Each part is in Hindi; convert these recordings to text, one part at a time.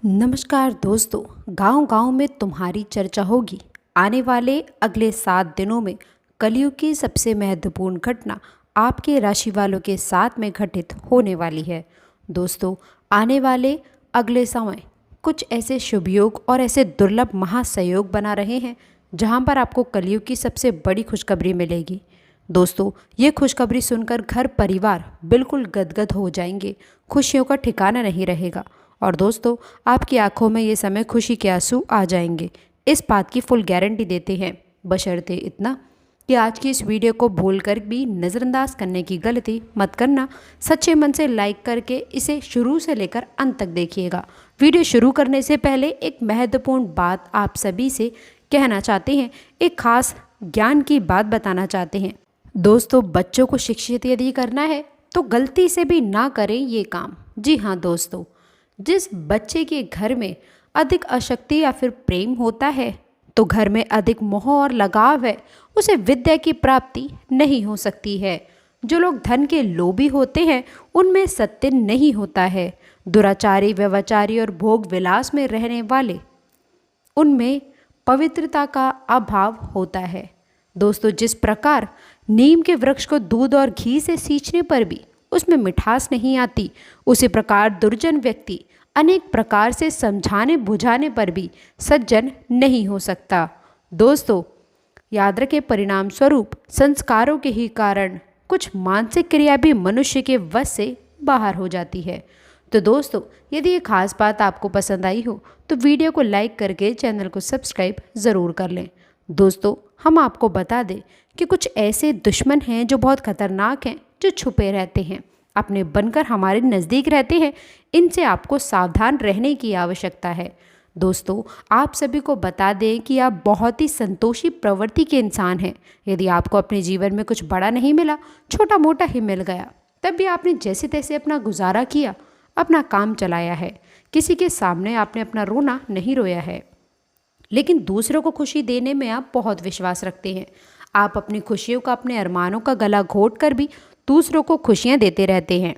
नमस्कार दोस्तों। गांव-गांव में तुम्हारी चर्चा होगी। आने वाले अगले 7 दिनों में कलयुग की सबसे महत्वपूर्ण घटना आपके राशि वालों के साथ में घटित होने वाली है। दोस्तों, आने वाले अगले समय कुछ ऐसे शुभ योग और ऐसे दुर्लभ महासंयोग बना रहे हैं जहां पर आपको कलयुग की सबसे बड़ी खुशखबरी मिलेगी। दोस्तों, ये खुशखबरी सुनकर घर परिवार बिल्कुल गदगद हो जाएंगे। खुशियों का ठिकाना नहीं रहेगा और दोस्तों, आपकी आंखों में ये समय खुशी के आंसू आ जाएंगे। इस बात की फुल गारंटी देते हैं, बशर्ते इतना कि आज की इस वीडियो को भूलकर भी नज़रअंदाज करने की गलती मत करना। सच्चे मन से लाइक करके इसे शुरू से लेकर अंत तक देखिएगा। वीडियो शुरू करने से पहले एक महत्वपूर्ण बात आप सभी से कहना चाहते हैं, एक खास ज्ञान की बात बताना चाहते हैं। दोस्तों, बच्चों को शिक्षित यदि करना है तो गलती से भी ना करें ये काम। जी हाँ दोस्तों, जिस बच्चे के घर में अधिक आसक्ति या फिर प्रेम होता है तो घर में अधिक मोह और लगाव है, उसे विद्या की प्राप्ति नहीं हो सकती है। जो लोग धन के लोभी होते हैं उनमें सत्य नहीं होता है। दुराचारी, व्यभिचारी और भोग विलास में रहने वाले, उनमें पवित्रता का अभाव होता है। दोस्तों, जिस प्रकार नीम के वृक्ष को दूध और घी से सींचने पर भी उसमें मिठास नहीं आती, उसी प्रकार दुर्जन व्यक्ति अनेक प्रकार से समझाने बुझाने पर भी सज्जन नहीं हो सकता। दोस्तों, याद रखें, परिणाम स्वरूप संस्कारों के ही कारण कुछ मानसिक क्रिया भी मनुष्य के वश से बाहर हो जाती है। तो दोस्तों, यदि ये खास बात आपको पसंद आई हो तो वीडियो को लाइक करके चैनल को सब्सक्राइब ज़रूर कर लें। दोस्तों, हम आपको बता दें कि कुछ ऐसे दुश्मन हैं जो बहुत खतरनाक हैं, जो छुपे रहते हैं, अपने बनकर हमारे नज़दीक रहते हैं। इनसे आपको सावधान रहने की आवश्यकता है। दोस्तों, आप सभी को बता दें कि आप बहुत ही संतोषी प्रवृत्ति के इंसान हैं। यदि आपको अपने जीवन में कुछ बड़ा नहीं मिला, छोटा मोटा ही मिल गया, तब भी आपने जैसे तैसे अपना गुजारा किया, अपना काम चलाया है। किसी के सामने आपने अपना रोना नहीं रोया है, लेकिन दूसरों को खुशी देने में आप बहुत विश्वास रखते हैं। आप अपनी खुशियों का, अपने अरमानों का गला घोट कर भी दूसरों को खुशियां देते रहते हैं।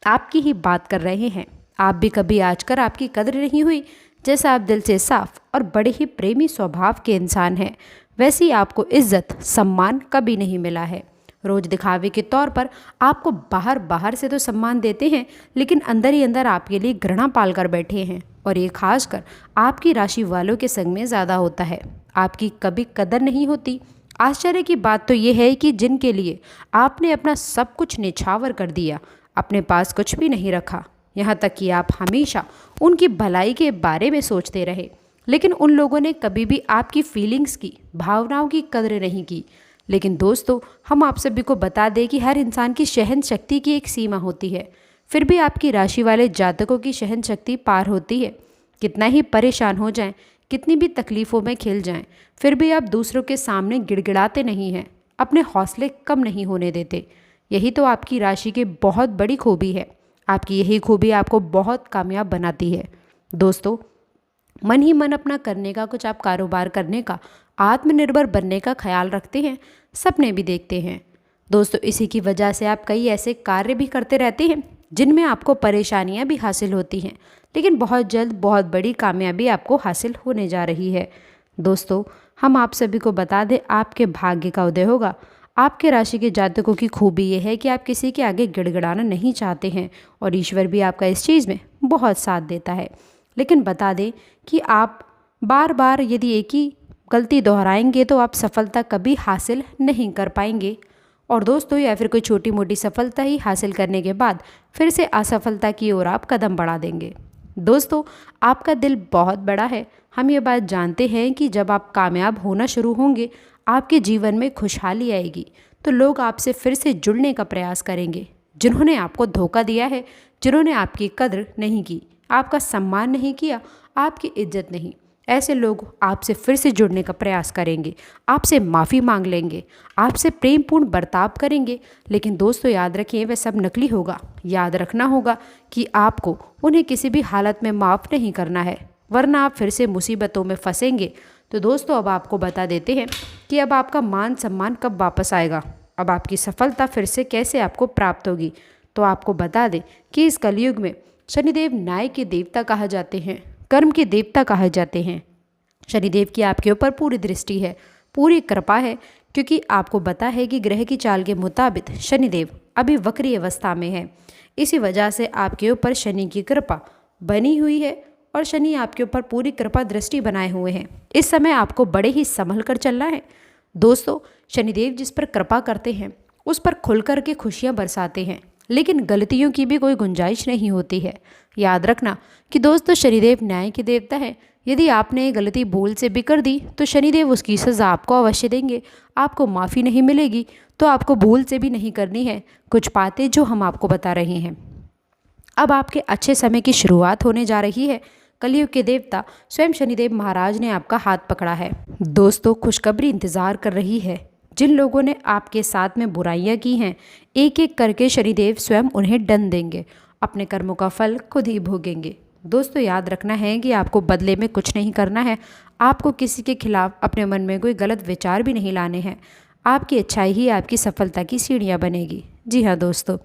आपकी ही बात कर रहे हैं। आप भी कभी आजकर आपकी कदर नहीं हुई। जैसा आप दिल से साफ और बड़े ही प्रेमी स्वभाव के इंसान हैं, वैसी आपको इज्जत सम्मान कभी नहीं मिला है। रोज दिखावे के तौर पर आपको बाहर बाहर से तो सम्मान देते हैं, लेकिन अंदर ही अंदर आपके लिए घृणा पाल कर बैठे हैं। और ये खासकर आपकी राशि वालों के संग में ज़्यादा होता है। आपकी कभी कदर नहीं होती। आश्चर्य की बात तो ये है कि जिनके लिए आपने अपना सब कुछ निछावर कर दिया, अपने पास कुछ भी नहीं रखा, यहाँ तक कि आप हमेशा उनकी भलाई के बारे में सोचते रहे, लेकिन उन लोगों ने कभी भी आपकी फीलिंग्स की, भावनाओं की कदर नहीं की। लेकिन दोस्तों, हम आप सभी को बता दें कि हर इंसान की सहन शक्ति की एक सीमा होती है। फिर भी आपकी राशि वाले जातकों की सहन शक्ति पार होती है। कितना ही परेशान हो जाएं, कितनी भी तकलीफ़ों में खिल जाएं, फिर भी आप दूसरों के सामने गिड़गिड़ाते नहीं हैं, अपने हौसले कम नहीं होने देते। यही तो आपकी राशि की बहुत बड़ी खूबी है। आपकी यही खूबी आपको बहुत कामयाब बनाती है। दोस्तों, मन ही मन अपना करने का, कुछ आप कारोबार करने का, आत्मनिर्भर बनने का ख्याल रखते हैं, सपने भी देखते हैं। दोस्तों, इसी की वजह से आप कई ऐसे कार्य भी करते रहते हैं जिनमें आपको परेशानियां भी हासिल होती हैं, लेकिन बहुत जल्द बहुत बड़ी कामयाबी आपको हासिल होने जा रही है। दोस्तों, हम आप सभी को बता दें, आपके भाग्य का उदय होगा। आपके राशि के जातकों की खूबी यह है कि आप किसी के आगे गिड़गिड़ाना नहीं चाहते हैं और ईश्वर भी आपका इस चीज़ में बहुत साथ देता है। लेकिन बता दें कि आप बार बार यदि एक ही गलती दोहराएंगे तो आप सफलता कभी हासिल नहीं कर पाएंगे। और दोस्तों, या फिर कोई छोटी मोटी सफलता ही हासिल करने के बाद फिर से असफलता की ओर आप कदम बढ़ा देंगे। दोस्तों, आपका दिल बहुत बड़ा है। हम ये बात जानते हैं कि जब आप कामयाब होना शुरू होंगे, आपके जीवन में खुशहाली आएगी, तो लोग आपसे फिर से जुड़ने का प्रयास करेंगे। जिन्होंने आपको धोखा दिया है, जिन्होंने आपकी कद्र नहीं की, आपका सम्मान नहीं किया, आपकी इज्जत नहीं, ऐसे लोग आपसे फिर से जुड़ने का प्रयास करेंगे, आपसे माफ़ी मांग लेंगे, आपसे प्रेमपूर्ण बर्ताव करेंगे। लेकिन दोस्तों, याद रखिए, वह सब नकली होगा। याद रखना होगा कि आपको उन्हें किसी भी हालत में माफ़ नहीं करना है, वरना आप फिर से मुसीबतों में फंसेंगे। तो दोस्तों, अब आपको बता देते हैं कि अब आपका मान सम्मान कब वापस आएगा, अब आपकी सफलता फिर से कैसे आपको प्राप्त होगी। तो आपको बता दें कि इस कलयुग में शनिदेव न्याय के देवता कहा जाते हैं। कर्म के देवता कहे जाते हैं। शनिदेव की आपके ऊपर पूरी दृष्टि है, पूरी कृपा है, क्योंकि आपको पता है कि ग्रह की चाल के मुताबिक शनिदेव अभी वक्री अवस्था में है। इसी वजह से आपके ऊपर शनि की कृपा बनी हुई है और शनि आपके ऊपर पूरी कृपा दृष्टि बनाए हुए हैं। इस समय आपको बड़े ही संभल कर चलना है। दोस्तों, शनिदेव जिस पर कृपा करते हैं उस पर खुल कर के खुशियाँ बरसाते हैं, लेकिन गलतियों की भी कोई गुंजाइश नहीं होती है। याद रखना कि दोस्तों, शनिदेव न्याय के देवता है। यदि आपने ये गलती भूल से भी कर दी तो शनिदेव उसकी सज़ा आपको अवश्य देंगे। आपको माफ़ी नहीं मिलेगी, तो आपको भूल से भी नहीं करनी है कुछ बातें जो हम आपको बता रहे हैं। अब आपके अच्छे समय की शुरुआत होने जा रही है। कलयुग के देवता स्वयं शनिदेव महाराज ने आपका हाथ पकड़ा है। दोस्तों, खुशखबरी इंतज़ार कर रही है। जिन लोगों ने आपके साथ में बुराइयां की हैं, एक एक करके शनिदेव स्वयं उन्हें दंड देंगे। अपने कर्मों का फल खुद ही भोगेंगे। दोस्तों, याद रखना है कि आपको बदले में कुछ नहीं करना है। आपको किसी के खिलाफ अपने मन में कोई गलत विचार भी नहीं लाने हैं। आपकी अच्छाई ही आपकी सफलता की सीढ़ियाँ बनेगी। जी हाँ दोस्तों,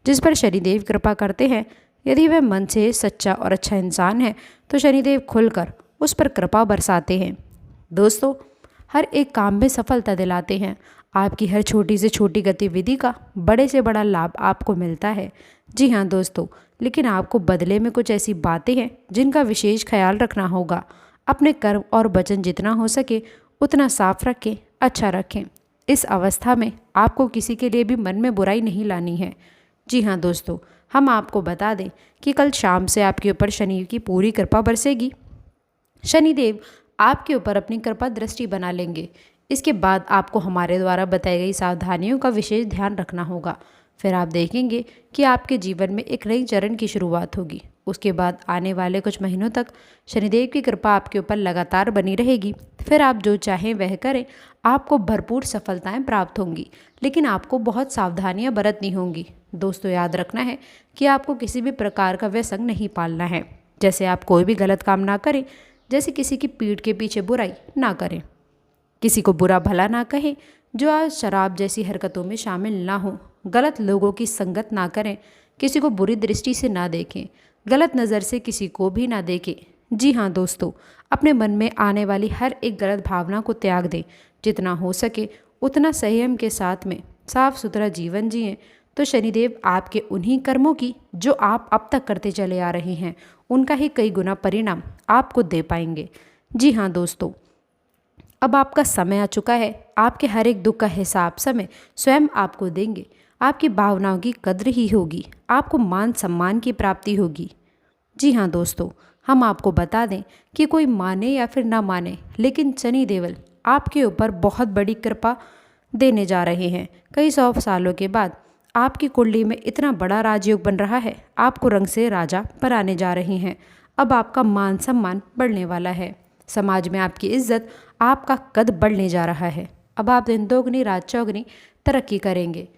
जिस पर शनिदेव कृपा करते हैं, यदि वह मन से सच्चा और अच्छा इंसान है तो शनिदेव खुलकर उस पर कृपा बरसाते हैं। दोस्तों, हर एक काम में सफलता दिलाते हैं। आपकी हर छोटी से छोटी गतिविधि का बड़े से बड़ा लाभ आपको मिलता है। जी हाँ दोस्तों, लेकिन आपको बदले में कुछ ऐसी बातें हैं जिनका विशेष ख्याल रखना होगा। अपने कर्म और वचन जितना हो सके उतना साफ रखें, अच्छा रखें। इस अवस्था में आपको किसी के लिए भी मन में बुराई नहीं लानी है। जी हाँ दोस्तों, हम आपको बता दें कि कल शाम से आपके ऊपर शनि की पूरी कृपा बरसेगी। शनिदेव आपके ऊपर अपनी कृपा दृष्टि बना लेंगे। इसके बाद आपको हमारे द्वारा बताई गई सावधानियों का विशेष ध्यान रखना होगा। फिर आप देखेंगे कि आपके जीवन में एक नई चरण की शुरुआत होगी। उसके बाद आने वाले कुछ महीनों तक शनिदेव की कृपा आपके ऊपर लगातार बनी रहेगी। फिर आप जो चाहें वह करें, आपको भरपूर सफलताएं प्राप्त होंगी, लेकिन आपको बहुत सावधानियां बरतनी होंगी। दोस्तों, याद रखना है कि आपको किसी भी प्रकार का व्यसन नहीं पालना है। जैसे आप कोई भी गलत काम ना करें, जैसे किसी की पीठ के पीछे बुराई ना करें, किसी को बुरा भला ना कहें, जो आज शराब जैसी हरकतों में शामिल ना हो, गलत लोगों की संगत ना करें, किसी को बुरी दृष्टि से ना देखें, गलत नज़र से किसी को भी ना देखें। जी हाँ दोस्तों, अपने मन में आने वाली हर एक गलत भावना को त्याग दें। जितना हो सके उतना संयम के साथ में साफ सुथरा जीवन जिएं, तो शनिदेव आपके उन्हीं कर्मों की जो आप अब तक करते चले आ रहे हैं, उनका ही कई गुना परिणाम आपको दे पाएंगे। जी हाँ दोस्तों, अब आपका समय आ चुका है। आपके हर एक दुख का हिसाब समय स्वयं आपको देंगे। आपकी भावनाओं की कद्र ही होगी, आपको मान सम्मान की प्राप्ति होगी। जी हाँ दोस्तों, हम आपको बता दें कि कोई माने या फिर ना माने, लेकिन शनि देवल आपके ऊपर बहुत बड़ी कृपा देने जा रहे हैं। कई 100 सालों के बाद आपकी कुंडली में इतना बड़ा राजयोग बन रहा है, आपको रंग से राजा बनाने जा रहे हैं। अब आपका मान सम्मान बढ़ने वाला है। समाज में आपकी इज्जत, आपका कद बढ़ने जा रहा है। अब आप दिन दोगुनी रात चौगुनी तरक्की करेंगे।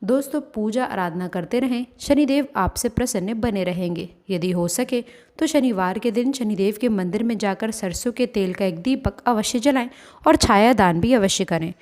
दोस्तों, पूजा आराधना करते रहें, शनिदेव आपसे प्रसन्न बने रहेंगे। यदि हो सके तो शनिवार के दिन शनिदेव के मंदिर में जाकर सरसों के तेल का एक दीपक अवश्य जलाएं और छाया दान भी अवश्य करें।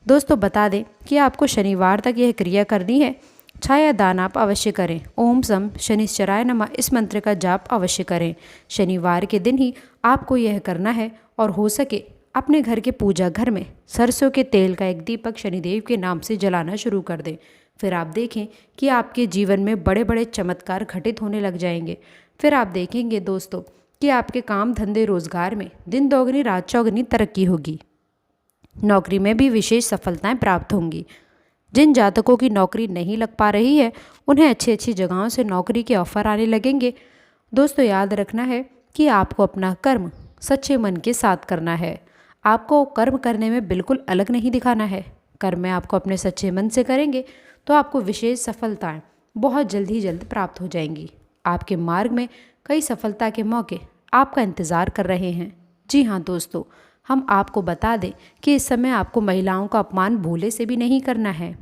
दोस्तों, बता दें कि आपको शनिवार तक यह क्रिया करनी है। छाया दान आप अवश्य करें। ओम सम शनिश्चराय नमः इस मंत्र का जाप अवश्य करें। शनिवार के दिन ही आपको यह करना है और हो सके अपने घर के पूजा घर में सरसों के तेल का एक दीपक शनिदेव के नाम से जलाना शुरू कर दें। फिर आप देखें कि आपके जीवन में बड़े बड़े चमत्कार घटित होने लग जाएंगे। फिर आप देखेंगे दोस्तों कि आपके काम धंधे रोजगार में दिन दोगुनी रात चौगुनी तरक्की होगी। नौकरी में भी विशेष सफलताएं प्राप्त होंगी। जिन जातकों की नौकरी नहीं लग पा रही है, उन्हें अच्छी अच्छी जगहों से नौकरी के ऑफर आने लगेंगे। दोस्तों, याद रखना है कि आपको अपना कर्म सच्चे मन के साथ करना है। आपको कर्म करने में बिल्कुल अलग नहीं दिखाना है। कर्म में आपको अपने सच्चे मन से करेंगे तो आपको विशेष सफलताएं बहुत जल्द ही जल्द प्राप्त हो जाएंगी। आपके मार्ग में कई सफलता के मौके आपका इंतज़ार कर रहे हैं। जी हाँ दोस्तों, हम आपको बता दें कि इस समय आपको महिलाओं का अपमान भूले से भी नहीं करना है।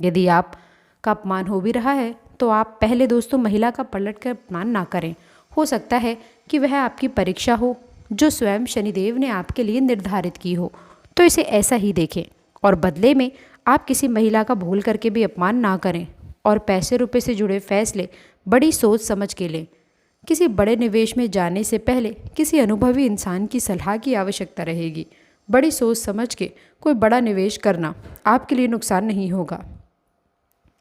यदि आपका अपमान हो भी रहा है तो आप पहले दोस्तों महिला का पलट कर अपमान ना करें। हो सकता है कि वह आपकी परीक्षा हो जो स्वयं शनिदेव ने आपके लिए निर्धारित की हो, तो इसे ऐसा ही देखें और बदले में आप किसी महिला का भूल करके भी अपमान ना करें और पैसे रुपए से जुड़े फैसले बड़ी सोच समझ के लें। किसी बड़े निवेश में जाने से पहले किसी अनुभवी इंसान की सलाह की आवश्यकता रहेगी। बड़ी सोच समझ के कोई बड़ा निवेश करना आपके लिए नुकसान नहीं होगा,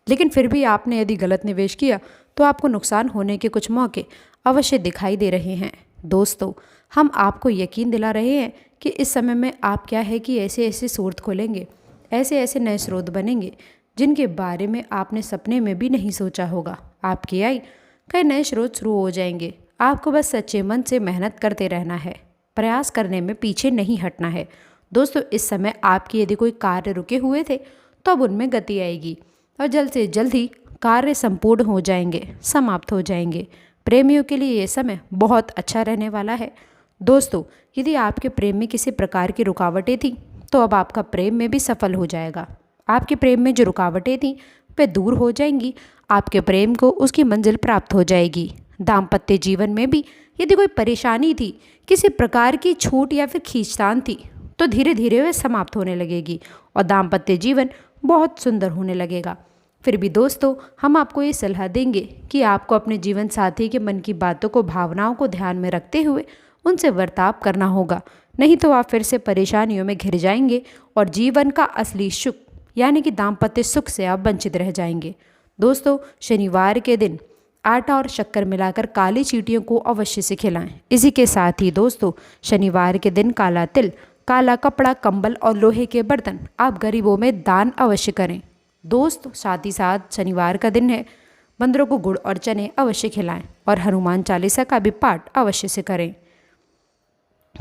लेकिन फिर भी आपने यदि गलत निवेश किया तो आपको नुकसान होने के कुछ मौके अवश्य दिखाई दे रहे हैं। दोस्तों, हम आपको यकीन दिला रहे हैं कि इस समय में आप क्या है कि ऐसे ऐसे स्रोत खोलेंगे, ऐसे ऐसे नए स्रोत बनेंगे जिनके बारे में आपने सपने में भी नहीं सोचा होगा। आपकी आय कई नए स्रोत शुरू हो जाएंगे। आपको बस सच्चे मन से मेहनत करते रहना है, प्रयास करने में पीछे नहीं हटना है। दोस्तों, इस समय आपके यदि कोई कार्य रुके हुए थे तो अब उनमें गति आएगी और जल्द से जल्द ही कार्य संपूर्ण हो जाएंगे, समाप्त हो जाएंगे। प्रेमियों के लिए ये समय बहुत अच्छा रहने वाला है। दोस्तों, यदि आपके प्रेम में किसी प्रकार की रुकावटें थीं तो अब आपका प्रेम में भी सफल हो जाएगा। आपके प्रेम में जो रुकावटें थीं वे दूर हो जाएंगी। आपके प्रेम को उसकी मंजिल प्राप्त हो जाएगी। दाम्पत्य जीवन में भी यदि कोई परेशानी थी, किसी प्रकार की छूट या फिर खींचतान थी, तो धीरे धीरे वह समाप्त होने लगेगी और दाम्पत्य जीवन बहुत सुंदर होने लगेगा। फिर भी दोस्तों, हम आपको ये सलाह देंगे कि आपको अपने जीवन साथी के मन की बातों को, भावनाओं को ध्यान में रखते हुए उनसे बर्ताव करना होगा, नहीं तो आप फिर से परेशानियों में घिर जाएंगे और जीवन का असली सुख यानी कि दाम्पत्य सुख से आप वंचित रह जाएंगे। दोस्तों, शनिवार के दिन आटा और शक्कर मिलाकर काली चींटियों को अवश्य से खिलाएं। इसी के साथ ही दोस्तों, शनिवार के दिन काला तिल, काला कपड़ा, कंबल और लोहे के बर्तन आप गरीबों में दान अवश्य करें। दोस्त, साथ ही साथ शनिवार का दिन है, बंदरों को गुड़ और चने अवश्य खिलाएं और हनुमान चालीसा का भी पाठ अवश्य से करें।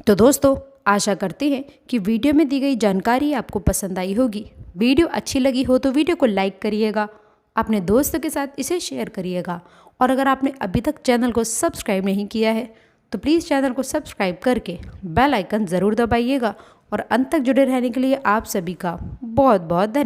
तो दोस्तों, आशा करते हैं कि वीडियो में दी गई जानकारी आपको पसंद आई होगी। वीडियो अच्छी लगी हो तो वीडियो को लाइक करिएगा, अपने दोस्तों के साथ इसे शेयर करिएगा और अगर आपने अभी तक चैनल को सब्सक्राइब नहीं किया है तो प्लीज़ चैनल को सब्सक्राइब करके बेल आइकन ज़रूर दबाइएगा और अंत तक जुड़े रहने के लिए आप सभी का बहुत बहुत धन्यवाद।